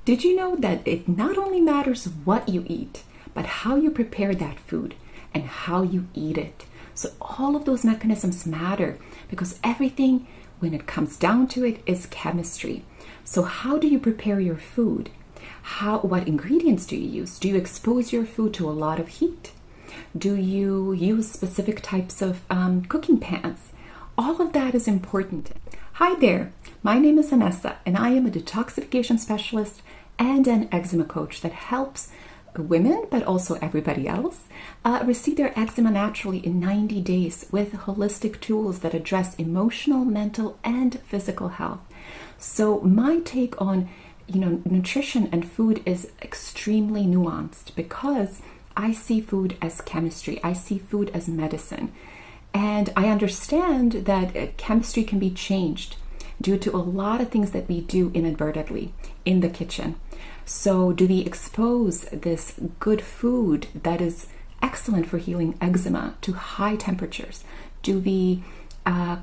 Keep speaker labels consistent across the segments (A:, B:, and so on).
A: Did you know that it not only matters what you eat, but how you prepare that food and how you eat it? So all of those mechanisms matter because everything, when it comes down to it, is chemistry. So how do you prepare your food? What ingredients do you use? Do you expose your food to a lot of heat? Do you use specific types of cooking pans? All of that is important. Hi there, my name is Vanessa, and I am a detoxification specialist and an eczema coach that helps women, but also everybody else, receive their eczema naturally in 90 days with holistic tools that address emotional, mental, and physical health. So my take on nutrition and food is extremely nuanced because I see food as chemistry. I see food as medicine. And I understand that chemistry can be changed due to a lot of things that we do inadvertently in the kitchen. So do we expose this good food that is excellent for healing eczema to high temperatures? Do we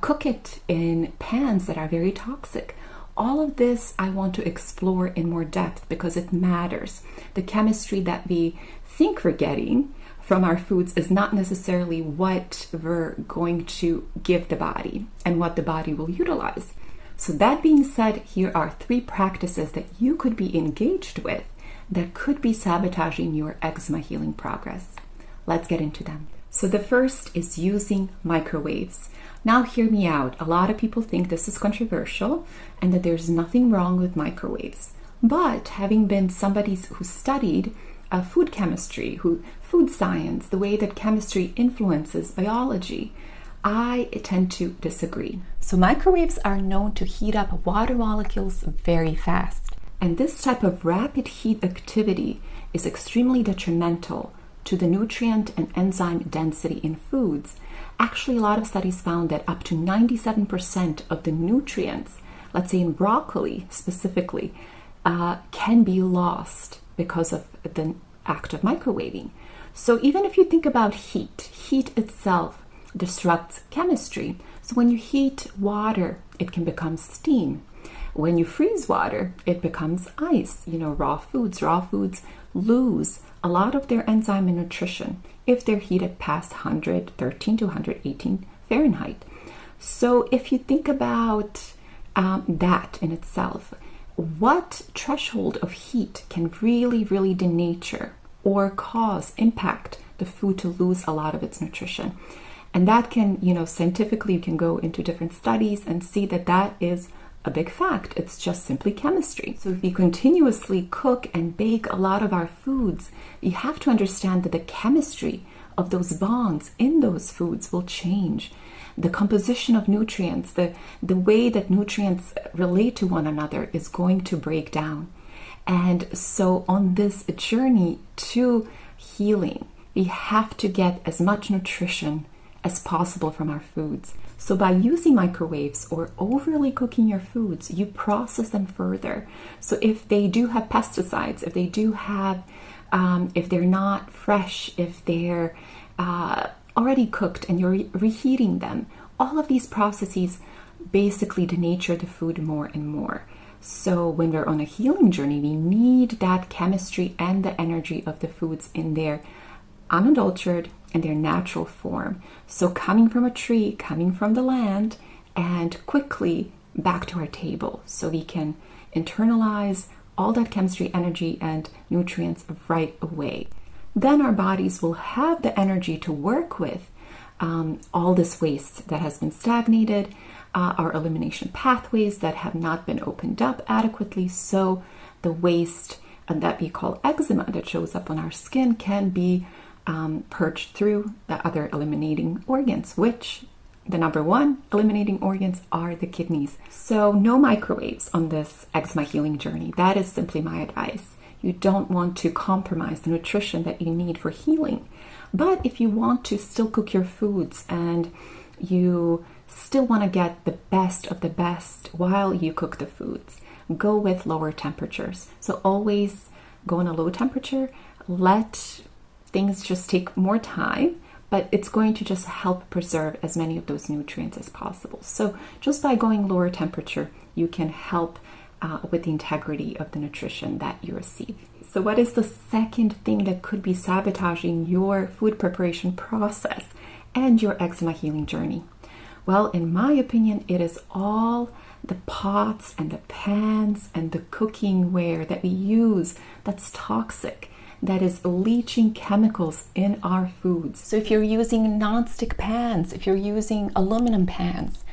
A: cook it in pans that are very toxic? All of this I want to explore in more depth because it matters. The chemistry that we think we're getting from our foods is not necessarily what we're going to give the body and what the body will utilize. So that being said, here are 3 practices that you could be engaged with that could be sabotaging your eczema healing progress. Let's get into them. So the first is using microwaves. Now hear me out. A lot of people think this is controversial and that there's nothing wrong with microwaves. But having been somebody who studied food chemistry, food science, the way that chemistry influences biology, I tend to disagree. So microwaves are known to heat up water molecules very fast. And this type of rapid heat activity is extremely detrimental to the nutrient and enzyme density in foods. Actually, a lot of studies found that up to 97% of the nutrients, let's say in broccoli specifically, can be lost because of the act of microwaving. So even if you think about heat itself disrupts chemistry. So when you heat water, it can become steam. When you freeze water, it becomes ice. Raw foods lose a lot of their enzyme and nutrition if they're heated past 113 to 118 Fahrenheit. So if you think about that in itself, what threshold of heat can really, really denature or impact the food to lose a lot of its nutrition? And that can, scientifically, you can go into different studies and see that that is a big fact. It's just simply chemistry. So if we continuously cook and bake a lot of our foods, you have to understand that the chemistry of those bonds in those foods will change. The composition of nutrients, the way that nutrients relate to one another is going to break down. And so on this journey to healing, we have to get as much nutrition as possible from our foods. So by using microwaves or overly cooking your foods, you process them further. So if they do have pesticides, if they do have, if they're not fresh, if they're already cooked and you're reheating them, all of these processes basically denature the food more and more. So when we're on a healing journey, we need that chemistry and the energy of the foods in their unadulterated and their natural form. So coming from a tree, coming from the land, and quickly back to our table so we can internalize all that chemistry, energy, and nutrients right away. Then our bodies will have the energy to work with all this waste that has been stagnated, our elimination pathways that have not been opened up adequately. So the waste that we call eczema that shows up on our skin can be purged through the other eliminating organs, which the number one eliminating organs are the kidneys. So no microwaves on this eczema healing journey. That is simply my advice. You don't want to compromise the nutrition that you need for healing. But if you want to still cook your foods and you still want to get the best of the best while you cook the foods, go with lower temperatures. So always go on a low temperature, let things just take more time, but it's going to just help preserve as many of those nutrients as possible. So just by going lower temperature, you can help with the integrity of the nutrition that you receive. So what is the second thing that could be sabotaging your food preparation process and your eczema healing journey? Well, in my opinion, it is all the pots and the pans and the cooking ware that we use that's toxic, that is leaching chemicals in our foods. So if you're using non-stick pans, if you're using aluminum pans,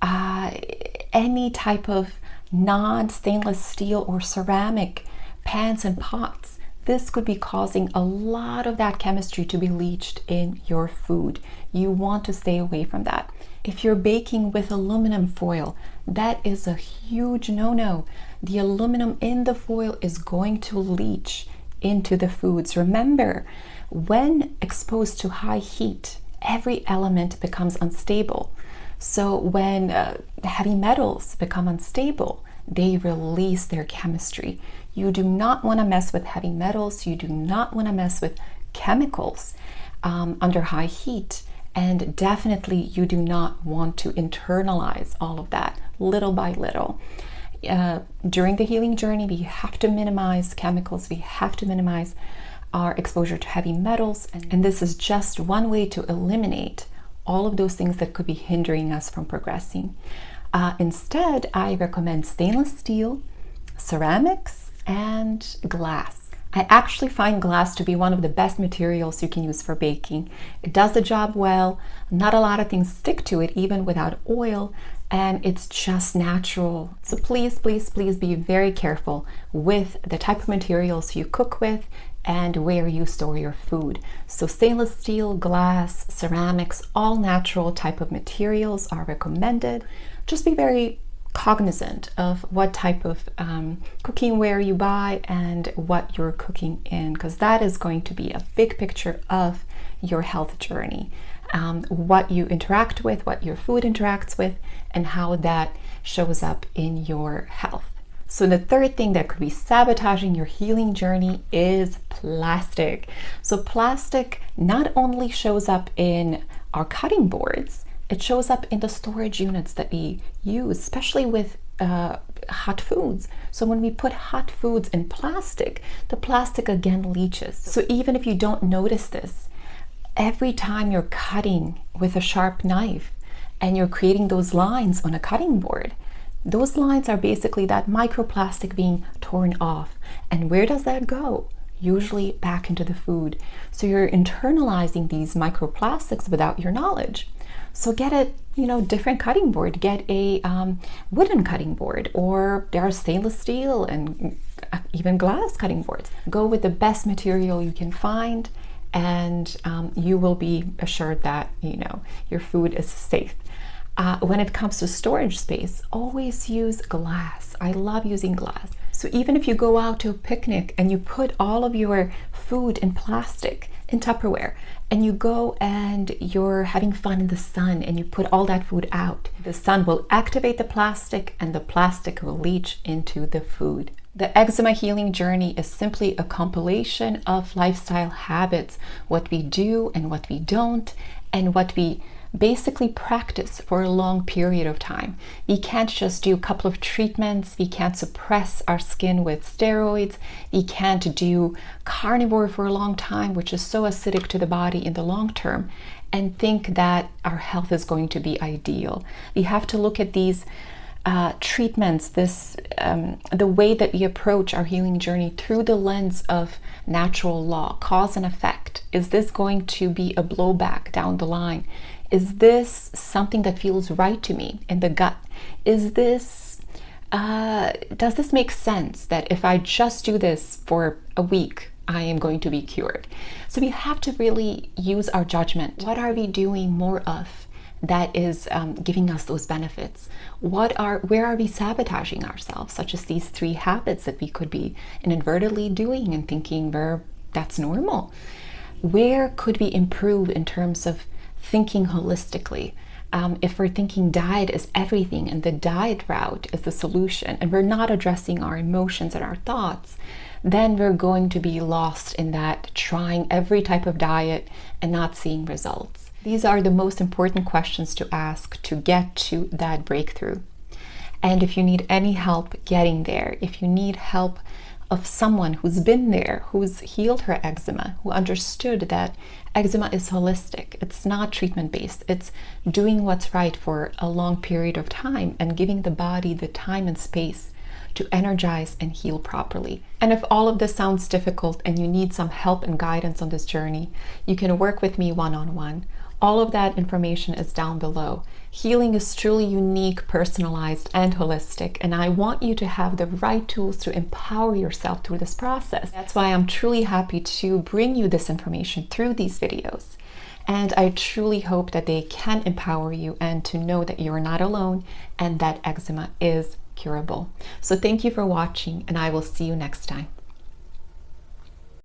A: any type of non-stainless steel or ceramic pans and pots, this could be causing a lot of that chemistry to be leached in your food. You want to stay away from that. If you're baking with aluminum foil, that is a huge no-no. The aluminum in the foil is going to leach into the foods. Remember, when exposed to high heat, every element becomes unstable. So when heavy metals become unstable, they release their chemistry. You do not want to mess with heavy metals. You do not want to mess with chemicals under high heat. And definitely you do not want to internalize all of that little by little. During the healing journey, we have to minimize chemicals. We have to minimize our exposure to heavy metals. And this is just one way to eliminate all of those things that could be hindering us from progressing. Instead, I recommend stainless steel, ceramics, and glass. I actually find glass to be one of the best materials you can use for baking. It does the job well. Not a lot of things stick to it, even without oil, and it's just natural. So please, please, please be very careful with the type of materials you cook with and where you store your food. So stainless steel, glass, ceramics, all natural type of materials are recommended. Just be very cognizant of what type of cooking ware you buy and what you're cooking in, because that is going to be a big picture of your health journey. What you interact with, what your food interacts with, and how that shows up in your health. So the third thing that could be sabotaging your healing journey is plastic. So plastic not only shows up in our cutting boards, it shows up in the storage units that we use, especially with hot foods. So when we put hot foods in plastic, the plastic again leaches. So even if you don't notice this, every time you're cutting with a sharp knife and you're creating those lines on a cutting board, those lines are basically that microplastic being torn off. And where does that go? Usually back into the food. So you're internalizing these microplastics without your knowledge. So get a different cutting board. Get a wooden cutting board, or there are stainless steel and even glass cutting boards. Go with the best material you can find, and you will be assured that your food is safe. When it comes to storage space, always use glass. I love using glass. So even if you go out to a picnic and you put all of your food in plastic, in Tupperware, and you go and you're having fun in the sun and you put all that food out, the sun will activate the plastic and the plastic will leach into the food. The eczema healing journey is simply a compilation of lifestyle habits, what we do and what we don't, and what we basically practice for a long period of time. We can't just do a couple of treatments. We can't suppress our skin with steroids. We can't do carnivore for a long time, which is so acidic to the body in the long term, and think that our health is going to be ideal. We have to look at these treatments, the way that we approach our healing journey through the lens of natural law, cause and effect. Is this going to be a blowback down the line? Is this something that feels right to me in the gut? Is this, does this make sense that if I just do this for a week, I am going to be cured? So we have to really use our judgment. What are we doing more of that is giving us those benefits? Where are we sabotaging ourselves, such as these 3 habits that we could be inadvertently doing and thinking that's normal? Where could we improve in terms of thinking holistically? If we're thinking diet is everything and the diet route is the solution, and we're not addressing our emotions and our thoughts, then we're going to be lost in that trying every type of diet and not seeing results. These are the most important questions to ask to get to that breakthrough. And if you need any help getting there, if you need help of someone who's been there, who's healed her eczema, who understood that eczema is holistic, it's not treatment based, it's doing what's right for a long period of time and giving the body the time and space to energize and heal properly. And if all of this sounds difficult and you need some help and guidance on this journey, you can work with me one-on-one. All of that information is down below. Healing is truly unique, personalized, and holistic, and I want you to have the right tools to empower yourself through this process. That's why I'm truly happy to bring you this information through these videos. And I truly hope that they can empower you and to know that you're not alone and that eczema is curable. So thank you for watching, and I will see you next time.